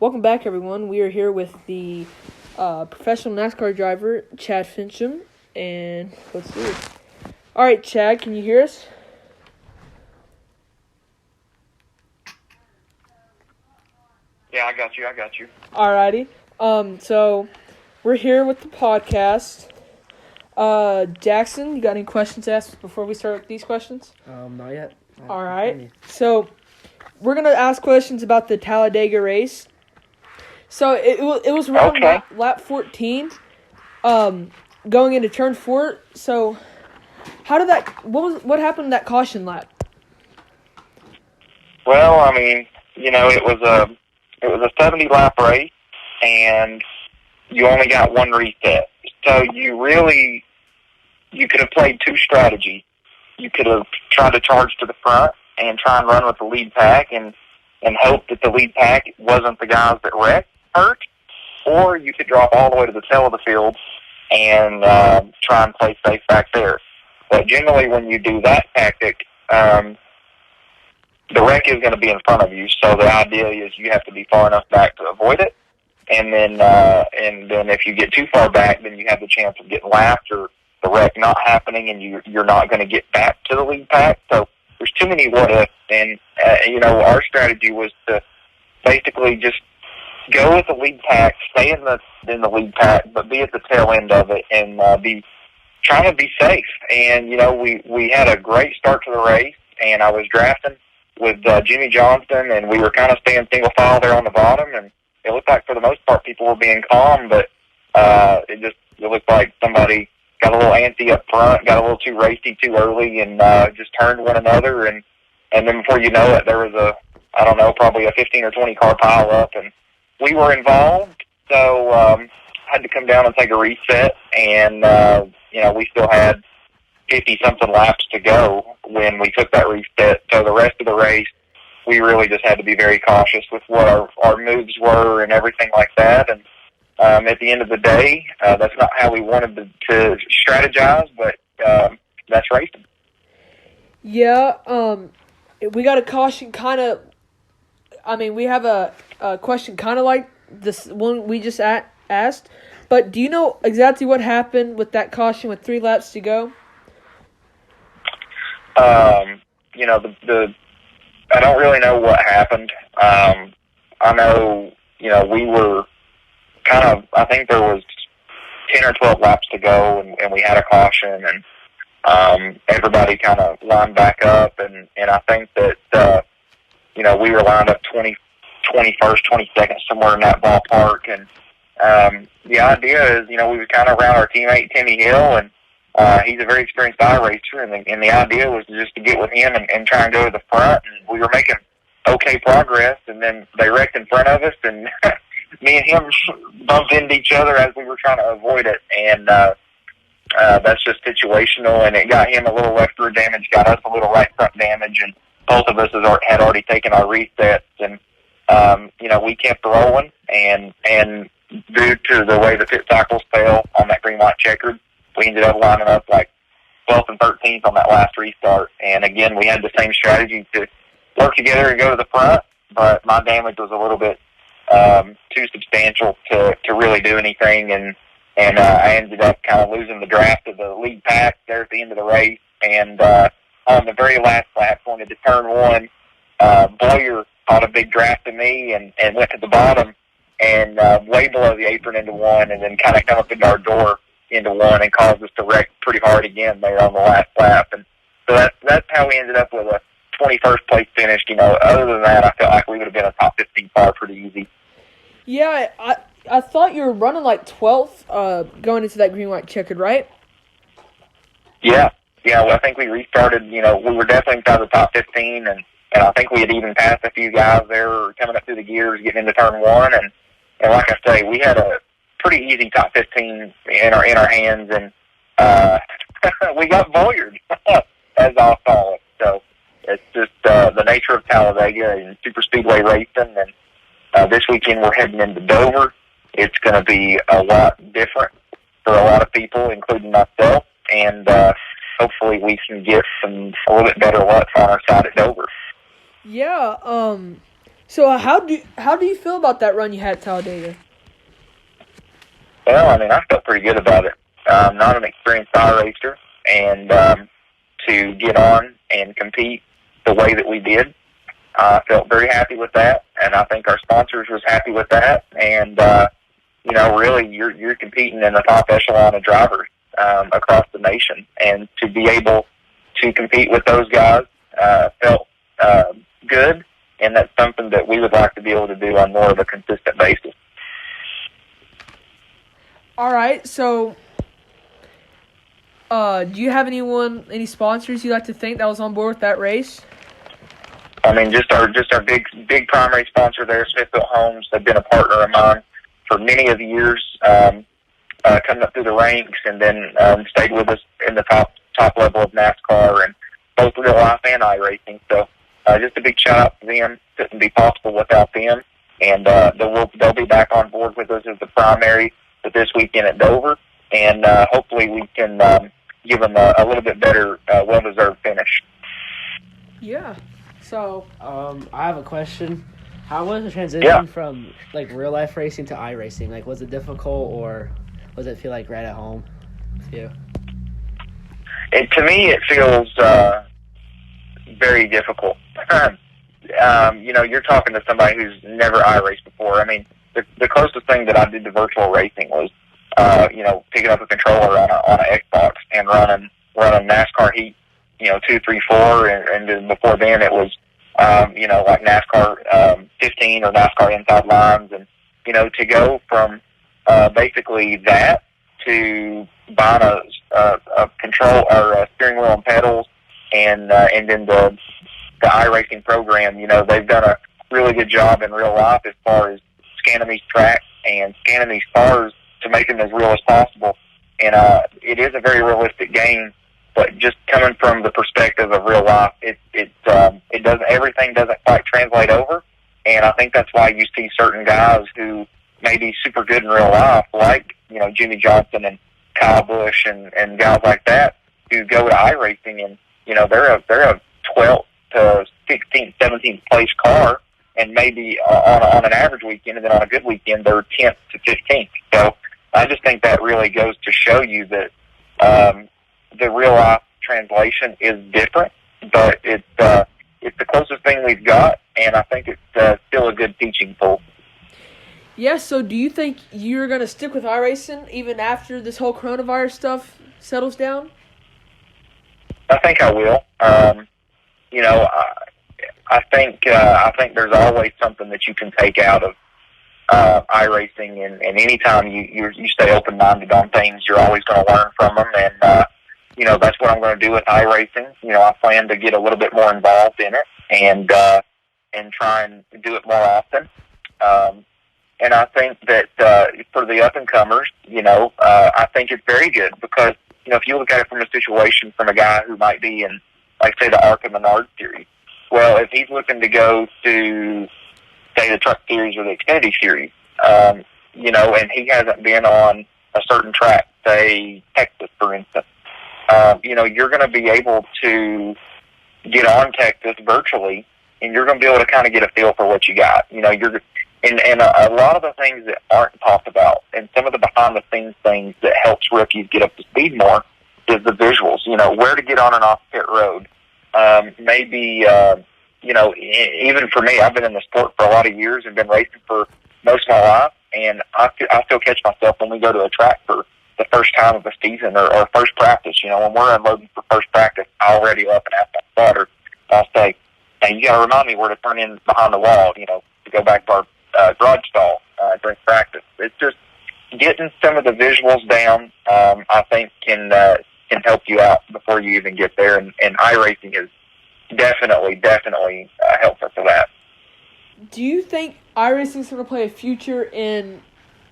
Welcome back, everyone. We are here with the professional NASCAR driver, Chad Finchum, and let's see. All right, Chad, can you hear us? Yeah, I got you. All righty. So we're here with the podcast. Jackson, you got any questions to ask before we start with these questions? Not yet. All right. So we're gonna ask questions about the Talladega race. So it was around lap 14, going into turn 4. So how did that? What happened in that caution lap? Well, I mean, it was a 70 lap race, and you only got one reset. So you could have played two strategies. You could have tried to charge to the front and try and run with the lead pack and hope that the lead pack wasn't the guys that wrecked hurt, or you could drop all the way to the tail of the field and try and play safe back there. But generally, when you do that tactic, the wreck is going to be in front of you. So the idea is you have to be far enough back to avoid it, and then if you get too far back, then you have the chance of getting lapped or the wreck not happening, and you're not going to get back to the lead pack. So there's too many what ifs, and our strategy was to basically just go with the lead pack, stay in the lead pack, but be at the tail end of it and be trying to be safe. And we had a great start to the race, and I was drafting with Jimmy Johnston, and we were kind of staying single file there on the bottom, and it looked like for the most part people were being calm, but it looked like somebody got a little antsy up front, got a little too racy too early, and just turned one another, and then before you know it, there was probably a 15 or 20 car pile up, and we were involved, so had to come down and take a reset, and we still had 50-something laps to go when we took that reset. So the rest of the race, we really just had to be very cautious with what our moves were and everything like that. And at the end of the day, that's not how we wanted to strategize, but that's racing. Yeah, we got a caution kind of. I mean, we have a question kind of like this one we just asked, but do you know exactly what happened with that caution with 3 laps to go? I don't really know what happened. I know, we were I think there was 10 or 12 laps to go, and we had a caution, and everybody kind of lined back up, and I think that, we were lined up 21st, 22nd, somewhere in that ballpark, and the idea is, we were kind of around our teammate Timmy Hill, and he's a very experienced iRacer, and the idea was just to get with him and try and go to the front, and we were making okay progress, and then they wrecked in front of us, and me and him bumped into each other as we were trying to avoid it, and that's just situational, and it got him a little left rear damage, got us a little right front damage, and both of us had already taken our resets, and we kept rolling, and due to the way the pit cycles fell on that green light checkered, we ended up lining up like 12th and 13th on that last restart. And again, we had the same strategy to work together and go to the front, but my damage was a little bit too substantial to really do anything, and I ended up kind of losing the draft of the lead pack there at the end of the race. And on the very last lap, going into turn 1, Boyer caught a big draft of me and went to the bottom and way below the apron into 1, and then kind of come up into our door into 1 and caused us to wreck pretty hard again there on the last lap. And so that's how we ended up with a 21st place finish. Other than that, I felt like we would have been a top 15 car pretty easy. Yeah, I thought you were running like 12th going into that green white checkered, right? Yeah. Well, I think we restarted. We were definitely inside the top 15, and I think we had even passed a few guys there coming up through the gears, getting into turn 1, and like I say, we had a pretty easy top 15 in our hands, and we got voyeured, as I'll call it. So it's just the nature of Talladega and super speedway racing. And this weekend we're heading into Dover. It's going to be a lot different for a lot of people, including myself, and hopefully we can get a little bit better luck on our side at Dover. Yeah. So how do you feel about that run you had at Talladega? Well, I mean, I felt pretty good about it. I'm not an experienced iRacer, and to get on and compete the way that we did, I felt very happy with that, and I think our sponsors was happy with that. And really, you're competing in the top echelon of drivers across the nation, and to be able to compete with those guys felt good, and that's something that we would like to be able to do on more of a consistent basis. All right, so do you have any sponsors you'd like to thank that was on board with that race? I mean, just our big primary sponsor there, Smithfield Homes. They've been a partner of mine for many of the years, coming up through the ranks, and then stayed with us in the top level of NASCAR and both real life and iRacing. So just a big shout out to them. It couldn't be possible without them. And they'll be back on board with us as the primary for this weekend at Dover, and hopefully we can give them a little bit better, well-deserved finish. Yeah. So I have a question. How was the transition from real life racing to iRacing? Was it difficult, or was it feel like right at home with you? To me, it feels very difficult. You're talking to somebody who's never iRaced before. I mean, the closest thing that I did to virtual racing was, picking up a controller on an Xbox and running NASCAR Heat, 2, 3, 4, and then before then it was, like NASCAR 15 or NASCAR Inside Lines, and to go from basically that to buying a control or a steering wheel and pedals, and then the iRacing program. They've done a really good job in real life as far as scanning these tracks and scanning these cars to make them as real as possible. And it is a very realistic game, but just coming from the perspective of real life, everything doesn't quite translate over. And I think that's why you see certain guys who may be super good in real life, like Jimmy Johnson and Kyle Busch and guys like that, who go to iRacing and they're a 12th to 16th, 17th place car, and maybe on an average weekend, and then on a good weekend, they're 10th to 15th. So I just think that really goes to show you that the real life translation is different, but it's the closest thing we've got, and I think it's still a good teaching tool. Yeah, so do you think you're going to stick with iRacing even after this whole coronavirus stuff settles down? I think I will. I think there's always something that you can take out of iRacing, and anytime you stay open-minded on things, you're always going to learn from them, and that's what I'm going to do with iRacing. I plan to get a little bit more involved in it and try and do it more often. And I think that for the up-and-comers, I think it's very good because, if you look at it from a situation from a guy who might be in, like, say, the ARCA Menard series, well, if he's looking to go to, say, the Truck Series or the Xfinity Series, and he hasn't been on a certain track, say, Texas, for instance, you're going to be able to get on Texas virtually, and you're going to be able to kind of get a feel for what you got. And a lot of the things that aren't talked about, and some of the behind-the-scenes things that helps rookies get up to speed more, is the visuals. Where to get on and off pit road. Maybe, even for me, I've been in the sport for a lot of years and been racing for most of my life, and I still catch myself when we go to a track for the first time of the season or first practice. When we're unloading for first practice, I already up and at my spotter. I'll say, "Hey, you got to remind me where to turn in behind the wall, to go back to our garage stall during practice." It's just getting some of the visuals down, I think, can help you out before you even get there, and iRacing is definitely helpful for that. Do you think iRacing is going to play a future in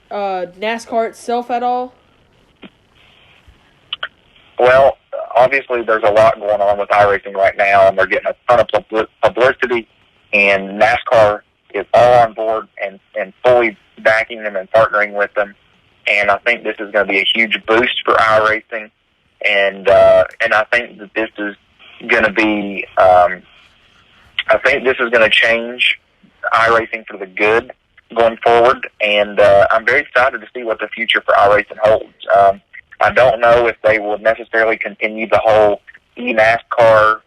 NASCAR itself at all? Well, obviously there's a lot going on with iRacing right now, and they're getting a ton of publicity, and NASCAR is all on board and fully backing them and partnering with them. And I think this is going to be a huge boost for iRacing, and I think that this is going to be, I think this is going to change iRacing for the good going forward, and I'm very excited to see what the future for iRacing holds. I don't know if they will necessarily continue the whole NASCAR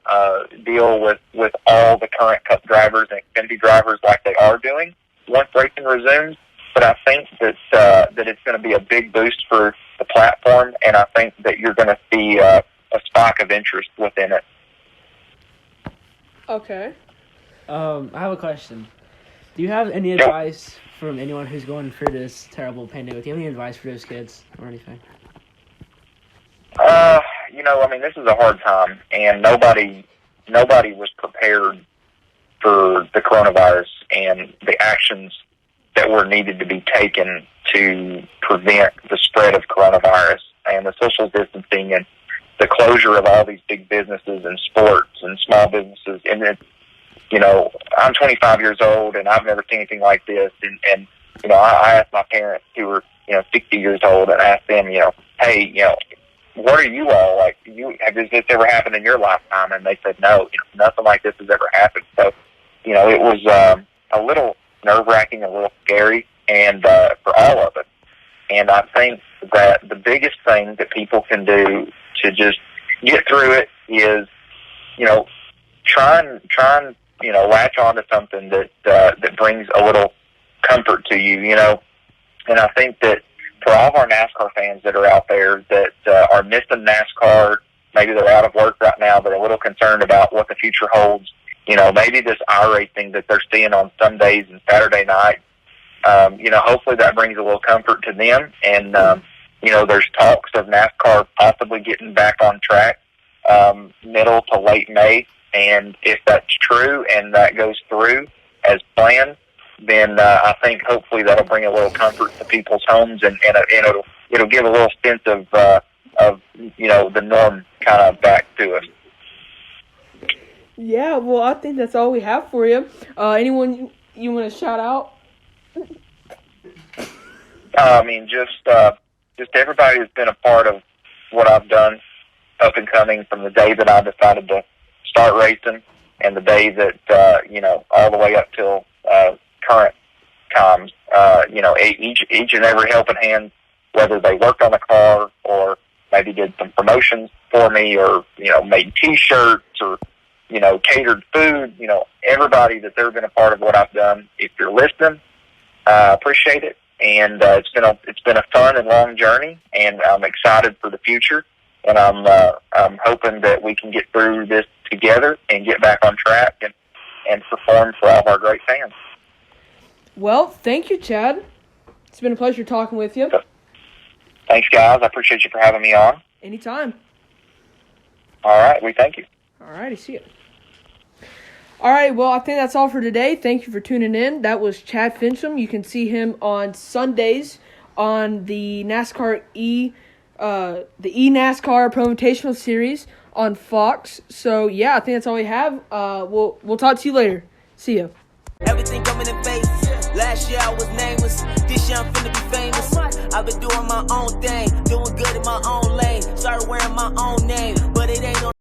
deal with all the current Cup drivers and Xfinity drivers like they are doing once racing resumes, but I think that it's going to be a big boost for the platform, and I think that you're going to see a spike of interest within it. Okay. I have a question. Do you have any advice from anyone who's going through this terrible pandemic? Do you have any advice for those kids or anything? This is a hard time, and nobody was prepared for the coronavirus and the actions that were needed to be taken to prevent the spread of coronavirus and the social distancing and the closure of all these big businesses and sports and small businesses. And then, I'm 25 years old and I've never seen anything like this. And I asked my parents who were, 60 years old, and asked them, hey, what are you all like? Has this ever happened in your lifetime? And they said, no, nothing like this has ever happened. So, it was a little nerve-wracking, a little scary, and for all of us. And I think that the biggest thing that people can do to just get through it is, try and latch on to something that brings a little comfort to you, And I think that for all of our NASCAR fans that are out there that are missing NASCAR, maybe they're out of work right now, they're a little concerned about what the future holds. Maybe this iRacing that they're seeing on Sundays and Saturday nights, hopefully that brings a little comfort to them. And, there's talks of NASCAR possibly getting back on track middle to late May. And if that's true and that goes through as planned, then I think hopefully that'll bring a little comfort to people's homes, and it'll give a little sense of the norm kind of back to us. Yeah, well, I think that's all we have for you. Anyone you want to shout out? Just everybody who's been a part of what I've done up and coming from the day that I decided to start racing and the day that, all the way up till current times, each and every helping hand, whether they worked on the car or maybe did some promotions for me or, made T-shirts or, catered food, everybody that's ever been a part of what I've done. If you're listening, I appreciate it. And it's been a fun and long journey, and I'm excited for the future. And I'm hoping that we can get through this together and get back on track and perform for all of our great fans. Well, thank you, Chad. It's been a pleasure talking with you. Thanks, guys. I appreciate you for having me on. Anytime. All right. We thank you. All righty. See you. All right. Well, I think that's all for today. Thank you for tuning in. That was Chad Finchum. You can see him on Sundays on the NASCAR NASCAR Promotional Series on Fox. So, yeah, I think that's all we have. We'll talk to you later. See ya. Everything coming in phases. Last year I was nameless. This year I'm finna be famous. I've been doing my own thing, doing good in my own lane. Started wearing my own name, but it ain't no